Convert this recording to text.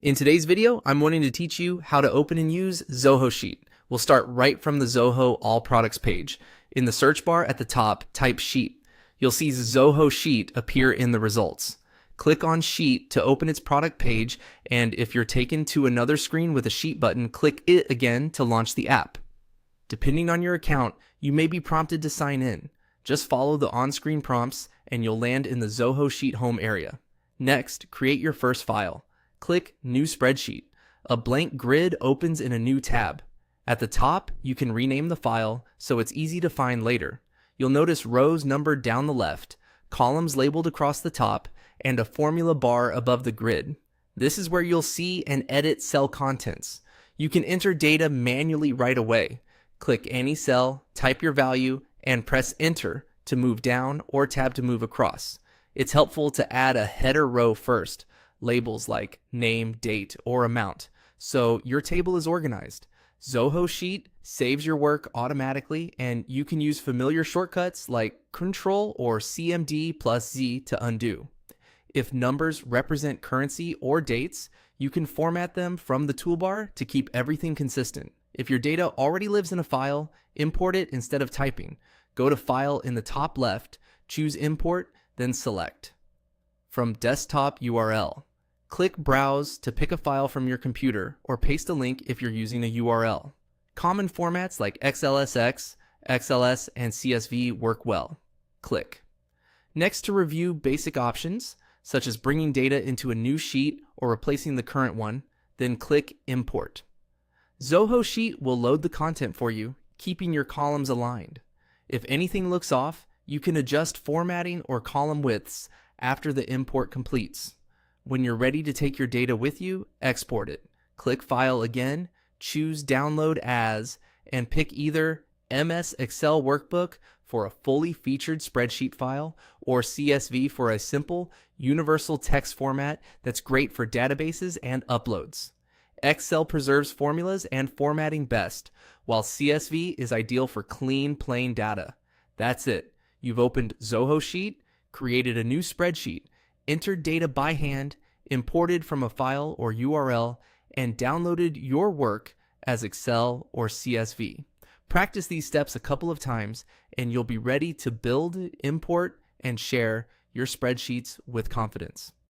In today's video, I'm wanting to teach you how to open and use Zoho Sheet. We'll start right from the Zoho All Products page. In the search bar at the top, type Sheet. You'll see Zoho Sheet appear in the results. Click on Sheet to open its product page, and if you're taken to another screen with a Sheet button, click it again to launch the app. Depending on your account, you may be prompted to sign in. Just follow the on-screen prompts and you'll land in the Zoho Sheet home area. Next, create your first file. Click New Spreadsheet. A blank grid opens in a new tab. At the top, you can rename the file so it's easy to find later. You'll notice rows numbered down the left, columns labeled across the top, and a formula bar above the grid. This is where you'll see and edit cell contents. You can enter data manually right away. Click any cell, type your value, and press Enter to move down or tab to move across. It's helpful to add a header row first, labels like name, date, or amount, so your table is organized. Zoho Sheet saves your work automatically, and you can use familiar shortcuts like Control or CMD+Z to undo. If numbers represent currency or dates, you can format them from the toolbar to keep everything consistent. If your data already lives in a file, import it instead of typing. Go to File in the top left, choose Import, then select. From Desktop URL, click Browse to pick a file from your computer or paste a link if you're using a URL. Common formats like XLSX, XLS, and CSV work well. Click. Next, to review basic options, such as bringing data into a new sheet or replacing the current one, then click Import. Zoho Sheet will load the content for you, keeping your columns aligned. If anything looks off, you can adjust formatting or column widths after the import completes. When you're ready to take your data with you, export it. Click File again, choose Download As, and pick either MS Excel Workbook for a fully featured spreadsheet file or CSV for a simple, universal text format that's great for databases and uploads. Excel preserves formulas and formatting best, while CSV is ideal for clean, plain data. That's it. You've opened Zoho Sheet, created a new spreadsheet, entered data by hand, imported from a file or URL, and downloaded your work as Excel or CSV. Practice these steps a couple of times, and you'll be ready to build, import, and share your spreadsheets with confidence.